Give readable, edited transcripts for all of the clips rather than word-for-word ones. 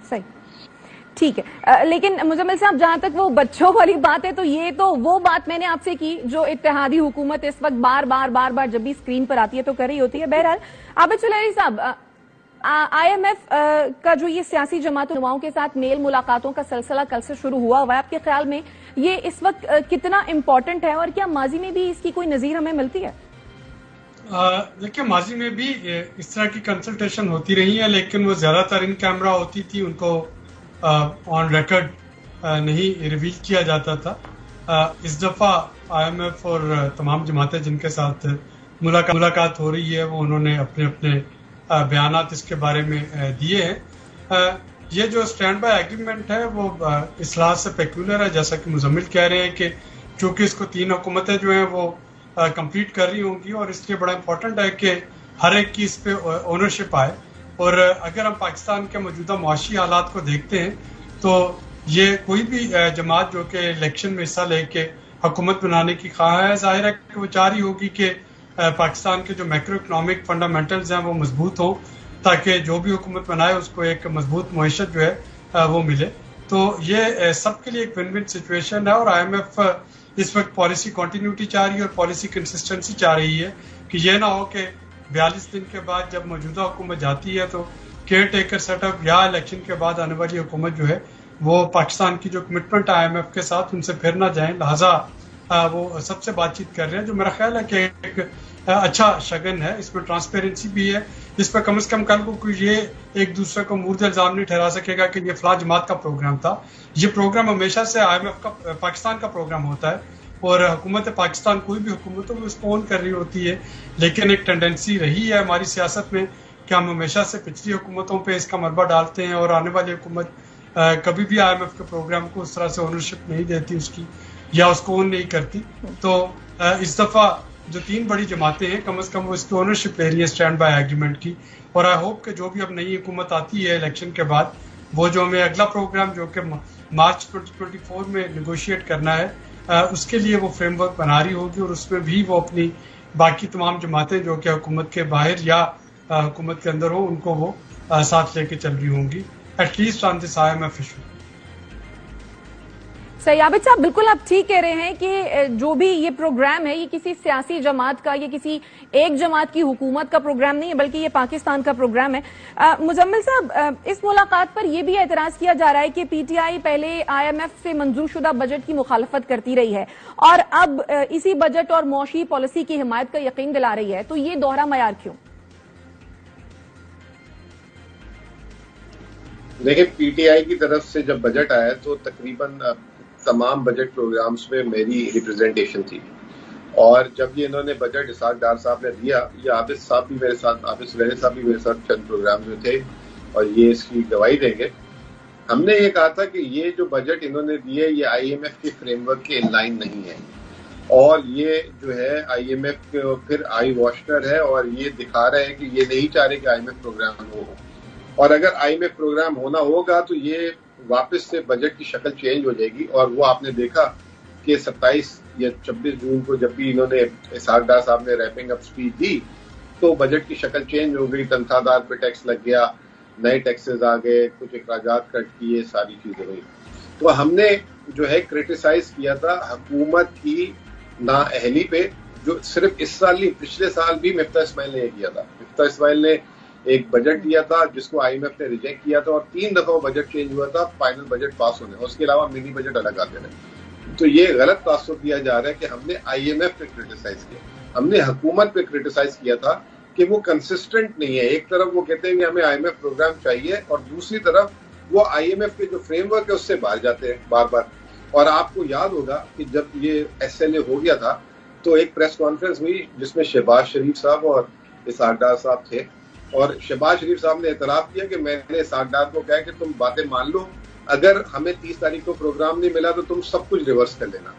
صحیح ٹھیک ہے. لیکن مزمل صاحب جہاں تک وہ بچوں والی بات ہے تو یہ تو وہ بات میں نے آپ سے کی جو اتحادی حکومت اس وقت بار بار جب بھی اسکرین پر آتی ہے تو کر رہی ہوتی ہے. بہرحال عابد سلیری صاحب، آئی ایم ایف کا جو یہ سیاسی جماعتوں نماؤں کے ساتھ میل ملاقاتوں کا سلسلہ کل سے شروع ہوا ہے، آپ کے خیال میں یہ اس وقت کتنا امپورٹنٹ ہے اور کیا ماضی میں بھی اس کی کوئی نظیر ہمیں ملتی ہے؟ دیکھیں ماضی میں بھی اس طرح کی کنسلٹیشن ہوتی رہی ہے، لیکن وہ زیادہ تر ان کیمرہ ہوتی تھی، ان کو آن ریکارڈ نہیں ریویل کیا جاتا تھا. اس دفعہ آئی ایم ایف اور تمام جماعتیں جن کے ساتھ ملاقات ہو رہی ہے وہ انہوں نے اپنے اپنے بیانات اس کے بارے میں دیے ہیں. یہ جو اسٹینڈ بائی ایگریمنٹ ہے وہ اس لحاظ سے پیکولر ہے، جیسا کہ مزمل کہہ رہے ہیں کہ چونکہ اس کو 3 حکومتیں جو ہیں وہ کمپلیٹ کر رہی ہوں گی اور اس لیے بڑا امپورٹنٹ ہے کہ ہر ایک کی اس پہ اونرشپ آئے. اور اگر ہم پاکستان کے موجودہ معاشی حالات کو دیکھتے ہیں تو یہ کوئی بھی جماعت جو کہ الیکشن میں حصہ لے کے حکومت بنانے کی خواہاں ہے، ظاہر ہے کہ وہ چاہ رہی ہوگی کہ پاکستان کے جو میکرو اکنامک فنڈامنٹلز ہیں وہ مضبوط ہوں تاکہ جو بھی حکومت بنائے اس کو ایک مضبوط معیشت جو ہے وہ ملے. تو یہ سب کے لیے ایک ون ون سچویشن ہے اور آئی ایم ایف اس وقت پالیسی کنٹینیوٹی چاہ رہی ہے اور پالیسی کنسسٹنسی چاہ رہی ہے کہ یہ نہ ہو کہ 42 دن کے بعد جب موجودہ حکومت جاتی ہے تو کیئر ٹیکر سیٹ اپ یا الیکشن کے بعد آنے والی حکومت جو ہے وہ پاکستان کی جو کمٹمنٹ آئی ایم ایف کے ساتھ ان سے پھر نہ جائیں. لہٰذا وہ سب سے بات چیت کر رہے ہیں جو میرا خیال ہے کہ ایک اچھا شگن ہے. اس میں ٹرانسپیرنسی بھی ہے، اس پہ کم از کم کل کو یہ ایک دوسرے کو مورد الزام نہیں ٹھہرا سکے گا کہ یہ فلاں جماعت کا پروگرام تھا. یہ پروگرام ہمیشہ سے آئی ایم ایف کا پاکستان کا پروگرام ہوتا ہے اور حکومت پاکستان کوئی بھی حکومت وہ اس کو اون کر رہی ہوتی ہے. لیکن ایک ٹینڈنسی رہی ہے ہماری سیاست میں کہ ہم ہمیشہ سے پچھلی حکومتوں پہ اس کا مربع ڈالتے ہیں اور آنے والی حکومت کبھی بھی آئی ایم ایف کے پروگرام کو اس طرح سے اونرشپ نہیں دیتی اس کی یا اس کو اون نہیں کرتی. تو اس دفعہ جو 3 بڑی جماعتیں ہیں کم از کم وہ اس کی اونرشپ لے رہی ہے اسٹینڈ بائی ایگریمنٹ کی. اور آئی ہوپ کہ جو بھی اب نئی حکومت آتی ہے الیکشن کے بعد وہ جو ہمیں اگلا پروگرام جو کہ مارچ 2024 میں نیگوشیٹ کرنا ہے اس کے لیے وہ فریم ورک بنا رہی ہوگی اور اس میں بھی وہ اپنی باقی تمام جماعتیں جو کہ حکومت کے باہر یا حکومت کے اندر ہوں ان کو وہ ساتھ لے کے چل رہی ہوں گی at least on this IMF issue. صحیح عابد صاحب، بالکل آپ ٹھیک کہہ رہے ہیں کہ جو بھی یہ پروگرام ہے یہ کسی سیاسی جماعت کا، یہ کسی ایک جماعت کی حکومت کا پروگرام نہیں ہے بلکہ یہ پاکستان کا پروگرام ہے. مزمل صاحب، اس ملاقات پر یہ بھی اعتراض کیا جا رہا ہے کہ پی ٹی آئی پہلے آئی ایم ایف سے منظور شدہ بجٹ کی مخالفت کرتی رہی ہے اور اب اسی بجٹ اور معاشی پالیسی کی حمایت کا یقین دلا رہی ہے، تو یہ دوہرا معیار کیوں؟ دیکھیں پی ٹی آئی کی طرف سے جب بجٹ آیا تو تقریباً تمام بجٹ پروگرامز میں میری ریپرزینٹیشن تھی اور جب یہ انہوں نے بجٹ اسحاق ڈار صاحب نے دیا، یہ عابد صاحب بھی میرے ساتھ، عابد سلیری صاحب بھی میرے ساتھ چند پروگرام میں تھے اور یہ اس کی گواہی دیں گے. ہم نے یہ کہا تھا کہ یہ جو بجٹ انہوں نے دیے یہ آئی ایم ایف کے فریم ورک کے ان لائن نہیں ہے اور یہ جو ہے آئی ایم ایف پھر آئی واشنر ہے اور یہ دکھا رہے ہیں کہ یہ نہیں چاہ رہے کہ آئی ایم ایف پروگرام ہو. اور اگر آئی ایم ایف پروگرام ہونا ہوگا تو یہ واپس سے بجٹ کی شکل چینج ہو جائے گی. اور وہ آپ نے دیکھا کہ 27 یا 26 جون کو جب بھی انہوں نے اسحاق ڈار صاحب نے ریپنگ اپ اسپیچ دی تو بجٹ کی شکل چینج ہو گئی، تنخواہ دار پہ ٹیکس لگ گیا، نئے ٹیکسز آ گئے، کچھ اخراجات کٹ کیے، ساری چیزیں ہوئی. تو ہم نے جو ہے کرٹیسائز کیا تھا حکومت کی نااہلی پہ، جو صرف اس سال نہیں پچھلے سال بھی مفتاح اسماعیل نے یہ کیا تھا. مفتاح اسماعیل نے ایک بجٹ دیا تھا جس کو آئی ایم ایف نے ریجیکٹ کیا تھا اور 3 دفعہ بجٹ چینج ہوا تھا فائنل بجٹ پاس ہونے، اس کے علاوہ منی بجٹ الگ آتے رہے. تو یہ غلط تاثر دیا جا رہا ہے کہ ہم نے آئی ایم ایف پہ کرٹیسائز کیا، ہم نے حکومت پہ کرٹیسائز کیا تھا کہ وہ کنسسٹنٹ نہیں ہے. ایک طرف وہ کہتے ہیں کہ ہمیں آئی ایم ایف پروگرام چاہیے اور دوسری طرف وہ آئی ایم ایف کے جو فریم ورک ہے اس سے باہر جاتے ہیں بار بار. اور آپ کو یاد ہوگا کہ جب یہ ایس ایل اے ہو گیا تھا تو ایک پریس کانفرنس ہوئی جس میں شہباز شریف صاحب اور اسحاق ڈار صاحب تھے اور شہباز شریف صاحب نے اعتراف کیا کہ میں نے اسحاق ڈار کو کہا کہ تم باتیں مان لو، اگر ہمیں 30 تاریخ کو پروگرام نہیں ملا تو تم سب کچھ ریورس کر لینا.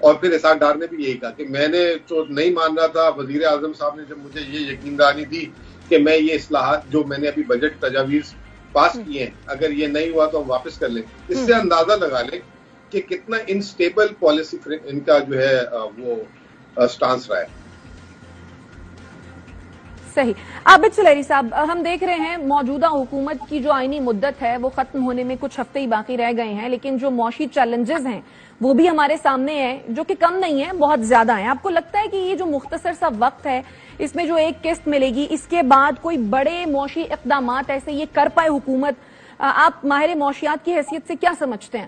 اور پھر اسحاق ڈار نے بھی یہی کہا کہ میں نے تو نہیں مان رہا تھا، وزیر اعظم صاحب نے جب مجھے یہ یقین دہانی دی کہ میں یہ اصلاحات جو میں نے ابھی بجٹ تجاویز پاس کیے ہیں اگر یہ نہیں ہوا تو ہم واپس کر لیں. اس سے اندازہ لگا لیں کہ کتنا انسٹیبل پالیسی ان کا جو ہے وہ سٹانس رہا ہے. صحیح. عابد سلیری صاحب، ہم دیکھ رہے ہیں موجودہ حکومت کی جو آئینی مدت ہے وہ ختم ہونے میں کچھ ہفتے ہی باقی رہ گئے ہیں، لیکن جو معاشی چیلنجز ہیں وہ بھی ہمارے سامنے ہیں، جو کہ کم نہیں ہیں، بہت زیادہ ہیں. آپ کو لگتا ہے کہ یہ جو مختصر سا وقت ہے اس میں جو ایک قسط ملے گی، اس کے بعد کوئی بڑے معاشی اقدامات ایسے یہ کر پائے حکومت؟ آپ ماہر معاشیات کی حیثیت سے کیا سمجھتے ہیں؟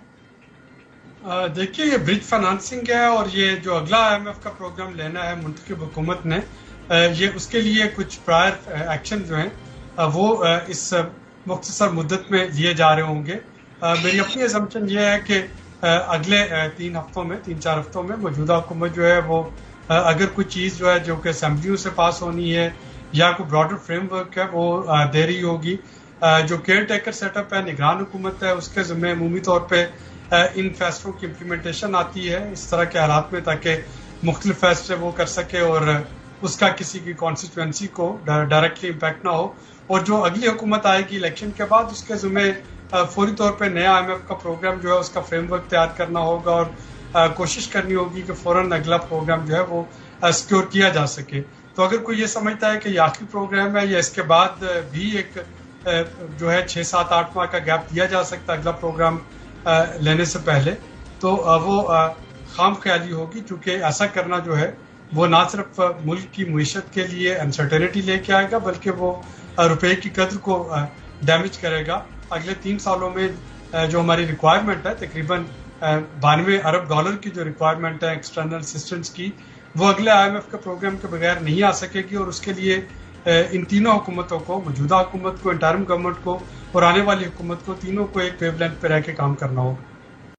دیکھیے، یہ برج فائنانسنگ ہے اور یہ جو اگلا IMF کا پروگرام لینا ہے منتخب حکومت نے، یہ اس کے لیے کچھ پرائر ایکشن جو ہیں وہ اس مختصر مدت میں لیے جا رہے ہوں گے. میری اپنی اسمپشن یہ ہے کہ اگلے 3-4 ہفتوں میں موجودہ حکومت جو ہے وہ اگر کوئی چیز جو ہے جو کہ اسمبلیوں سے پاس ہونی ہے یا کوئی براڈر فریم ورک ہے وہ دے رہی ہوگی. جو کیئر ٹیکر سیٹ اپ ہے، نگران حکومت ہے، اس کے ذمہ عمومی طور پہ ان فیصلوں کی امپلیمنٹیشن آتی ہے اس طرح کے حالات میں، تاکہ مختلف فیصلے وہ کر سکے اور اس کا کسی کی کانسٹیٹوئنسی کو ڈائریکٹلی امپیکٹ نہ ہو. اور جو اگلی حکومت آئے گی الیکشن کے بعد، اس کے ذمہ فوری طور پہ نیا IMF کا پروگرام جو ہے اس کا فریم ورک تیار کرنا ہوگا اور کوشش کرنی ہوگی کہ فوراً اگلا پروگرام جو ہے وہ سیکیور کیا جا سکے. تو اگر کوئی یہ سمجھتا ہے کہ یہ آخری پروگرام ہے یا اس کے بعد بھی ایک جو ہے 6-7-8 ماہ کا گیپ دیا جا سکتا ہے اگلا پروگرام لینے سے پہلے، تو وہ خام خیالی ہوگی، چونکہ ایسا کرنا جو ہے وہ نہ صرف ملک کی معیشت کے لیے انسرٹینٹی لے کے آئے گا بلکہ وہ روپے کی قدر کو ڈیمیج کرے گا. اگلے 3 سالوں میں جو ہماری ریکوائرمنٹ ہے تقریباً $92 ارب کی جو ریکوائرمنٹ ہے ایکسٹرنل اسسٹنس کی، وہ اگلے IMF کے پروگرام کے بغیر نہیں آ سکے گی. اور اس کے لیے ان تینوں حکومتوں کو، موجودہ حکومت کو، انٹرم گورنمنٹ کو اور آنے والی حکومت کو، تینوں کو ایک ویو لینتھ پہ رہ کے کام کرنا ہوگا.